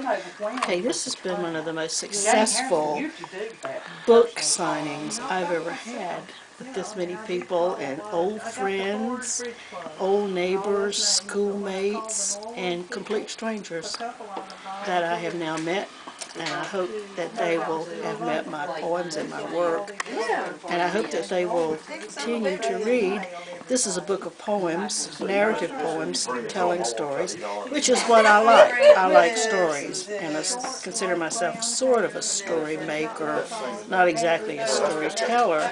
Okay, this has been one of the most successful book signings I've ever had, with this many people and old friends, old neighbors, schoolmates, and complete strangers that I have now met. And I hope that they will have met my poems and my work. And I hope that they will continue to read. This is a book of poems, narrative poems, telling stories, which is what I like. I like stories, and I consider myself sort of a story maker, not exactly a storyteller,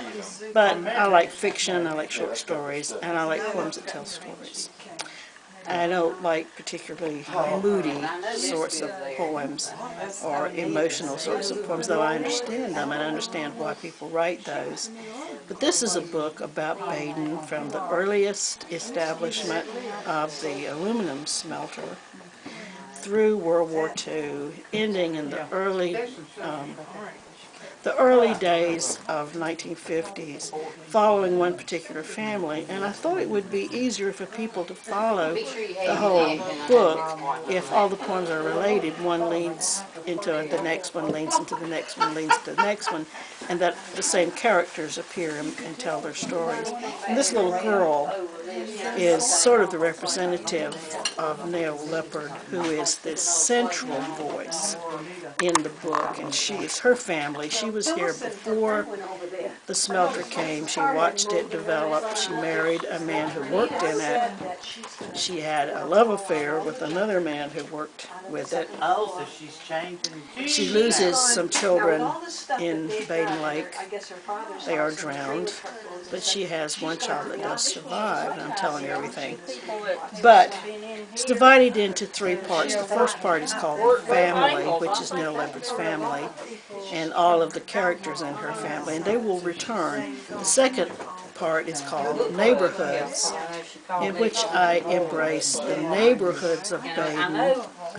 but I like fiction, I like short stories, and I like poems that tell stories. I don't like particularly moody sorts of poems or emotional sorts of poems, though I understand them and understand why people write those. But this is a book about Baden from the earliest establishment of the aluminum smelter through World War II, ending in the early days of 1950s, following one particular family. And I thought it would be easier for people to follow the whole book if all the poems are related. One leads into the next one, leads into the next one, leads into the next one, and that the same characters appear and tell their stories. And this little girl is sort of the representative of Nell Leopard, who is this central voice in the book, and her family. She was here before the smelter came. She watched it develop. She married a man who worked in it. She had a love affair with another man who worked with it. She loses some children in Baden Lake. They are drowned, but she has one child that does survive, and I'm telling you everything. But it's divided into three parts. The first part is called Family, which is Nell Leopard's family, and all of the characters in her family, and they will return. The second part is called Neighborhoods, in which I embrace the neighborhoods of Baden,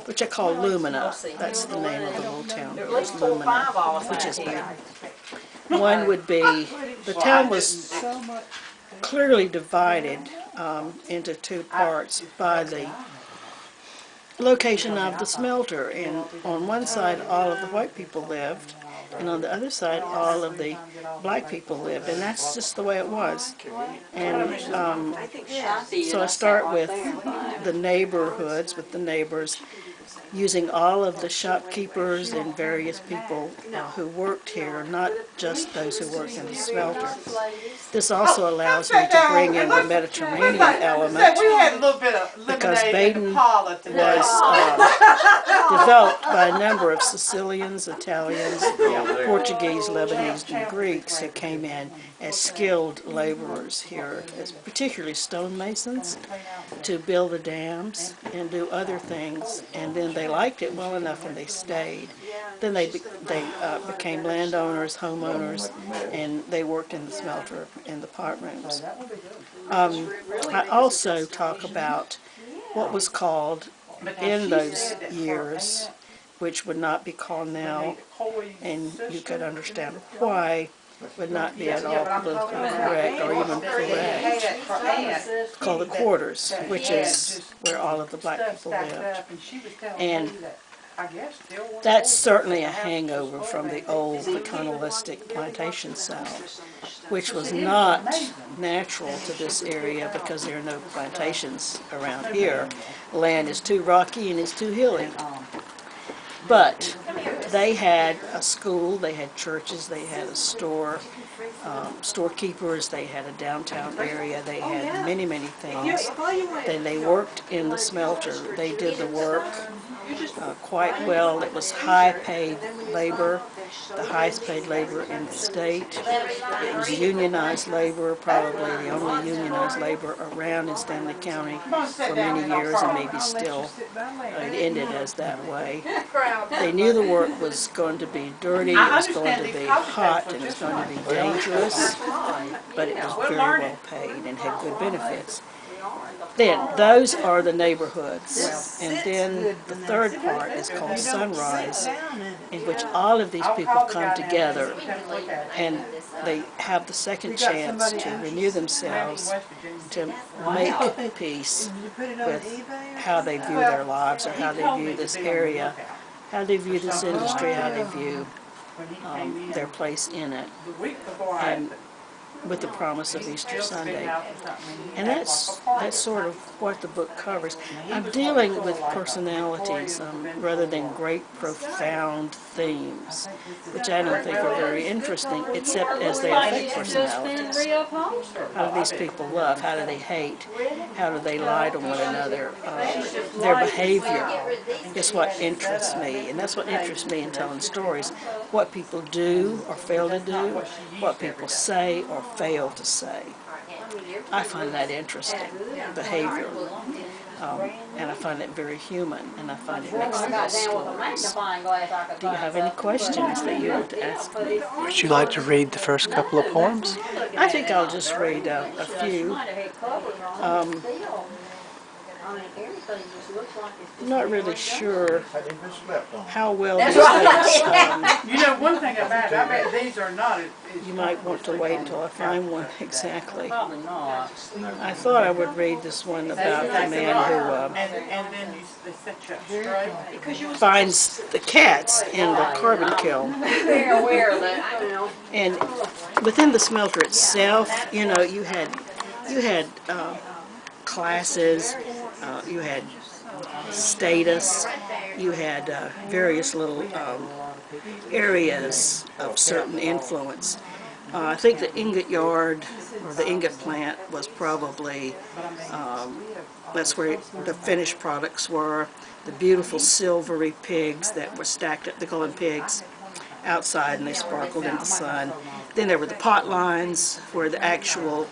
which I call Lumina. That's the name of the little town. It's Lumina, which is Baden. One would be, the town was clearly divided into two parts by the location of the smelter, and on one side all of the white people lived, and on the other side all of the black people lived, and that's just the way it was. And so I start with the neighborhoods, with the neighbors, using all of the shopkeepers and various people who worked here, not just those who worked in the smelter. This also allows me to bring in the Mediterranean element, because Baden was developed by a number of Sicilians, Italians, Portuguese, Lebanese, and Greeks who came in as skilled laborers here, as particularly stonemasons, to build the dams and do other things, and then they liked it well enough and they stayed. Then they became landowners, homeowners, and they worked in the smelter in the pot rooms. I also talk about what was called in those years, which would not be called now, and you could understand why, would not be at all politically correct or even correct, called the quarters, which is where all of the black people lived. And that's certainly a hangover from the old paternalistic plantation South, which was not natural to this area because there are no plantations around here. Land is too rocky and it's too hilly. But they had a school, they had churches, they had a store, storekeepers, they had a downtown area, they had many, many things. Then they worked in the smelter. They did the work quite well. It was high-paid labor, the highest-paid labor in the state. It was unionized labor, probably the only unionized labor around in Stanley County for many years, and maybe still it ended as that way. They knew the work was going to be dirty, it was going to be hot, and it was going to be dangerous, but it was very well paid and had good benefits. Then, those are the neighborhoods. And then the third part is called Sunrise, in which all of these people come together and they have the second chance to renew themselves, to make peace with how they view their lives or how they view this area how they view this industry, how they view their place in it, and with the promise of Easter Sunday. And that's sort of what the book covers. I'm dealing with personalities rather than great profound themes, which I don't think are very interesting, except as they affect personalities. How do these people love? How do they hate? How do they lie to one another? Their behavior is what interests me, and that's what interests me in telling stories. What people do or fail to do, what people say or fail to say. I find that interesting, behavior. And I find it very human, and I find it makes the best stories. Do you have any questions that you want to ask me? Would you like to read the first couple of poems? I think I'll just read a few. I'm not really sure how well this fits. You know, one thing about it, I bet these are not. You might want to wait until I find one exactly. Probably not. I thought I would read this one about the man And then they set you up straight. finds the cats in the carbon kiln. And within the smelter itself, you know, you had classes, you had status, you had various little areas of certain influence. I think the ingot yard or the ingot plant was probably, that's where the finished products were. The beautiful silvery pigs that were stacked up, they call them pigs, outside, and they sparkled in the sun. Then there were the pot lines where the actual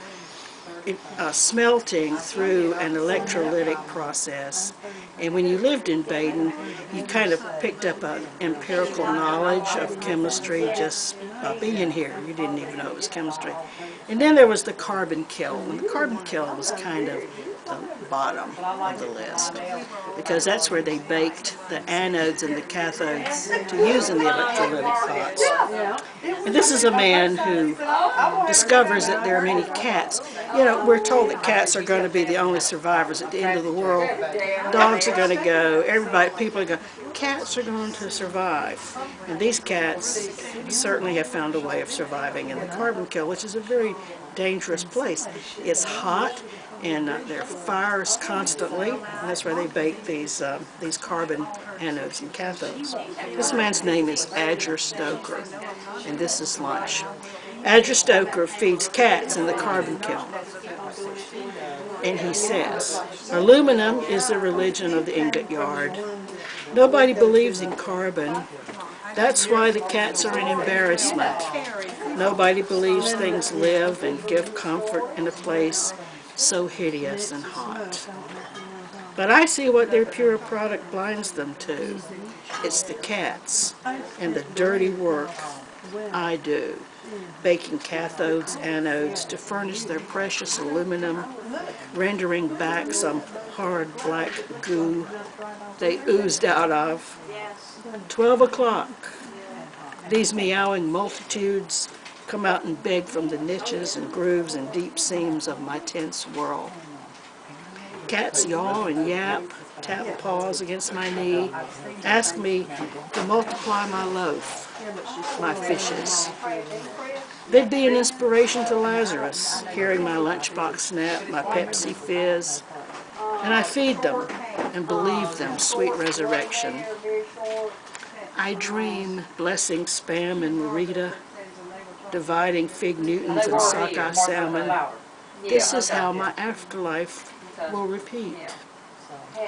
smelting through an electrolytic process. And when you lived in Baden, you kind of picked up an empirical knowledge of chemistry just being here. You didn't even know it was chemistry. And then there was the carbon kiln. And the carbon kiln was kind of the bottom of the list, because that's where they baked the anodes and the cathodes to use in the electrolytic pots. And this is a man who discovers that there are many cats. You know, we're told that cats are going to be the only survivors at the end of the world. Dogs are going to go, everybody, people are going, cats are going to survive. And these cats certainly have found a way of surviving in the carbon kiln, which is a very dangerous place. It's hot, and there are fires constantly, and that's where they bake these carbon anodes and cathodes. This man's name is Adger Stoker, and this is lunch. Adger Stoker feeds cats in the carbon kiln, and he says, aluminum is the religion of the ingot yard. Nobody believes in carbon. That's why the cats are an embarrassment. Nobody believes things live and give comfort in a place so hideous and hot. But I see what their pure product blinds them to. It's the cats and the dirty work I do, baking cathodes, anodes to furnish their precious aluminum, rendering back some hard black goo they oozed out of. 12 o'clock. These meowing multitudes come out and beg from the niches and grooves and deep seams of my tense whirl. Cats yaw and yap, tap paws against my knee, ask me to multiply my loaf, my fishes. They'd be an inspiration to Lazarus, hearing my lunchbox snap, my Pepsi fizz, and I feed them and believe them sweet resurrection. I dream blessing Spam and Marita, dividing fig Newtons and sockeye salmon. This is how my afterlife will repeat.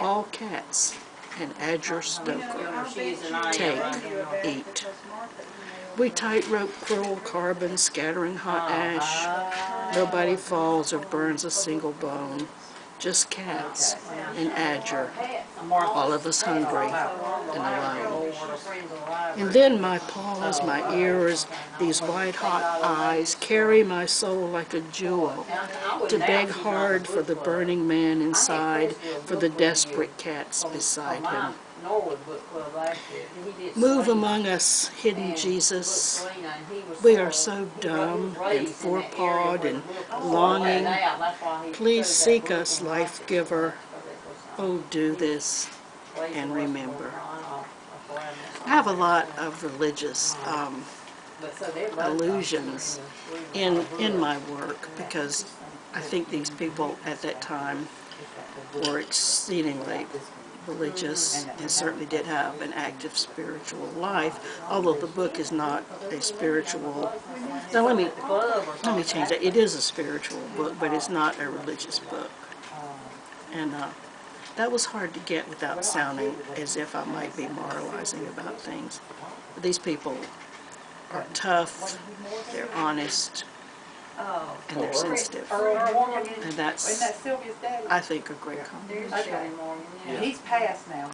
All cats and Adger Stoker. Take, eat. We tightrope cruel carbon, scattering hot ash. Nobody falls or burns a single bone. Just cats and Adger, all of us hungry and alone. And then my paws, my ears, these white-hot eyes carry my soul like a jewel to beg hard for the burning man inside, for the desperate cats beside him. Move among us, hidden Jesus. We are so dumb and forepawed and longing. Please seek us, life giver. Oh, do this and remember. I have a lot of religious allusions in my work because I think these people at that time were exceedingly religious and certainly did have an active spiritual life, although the book is not a spiritual. Now let me change that. It is a spiritual book, but it's not a religious book. And that was hard to get without sounding as if I might be moralizing about things. But these people are tough, they're honest, and they're sensitive. And that's, Isn't that Sylvia's daddy? I think, a great combination. Okay. He's passed now.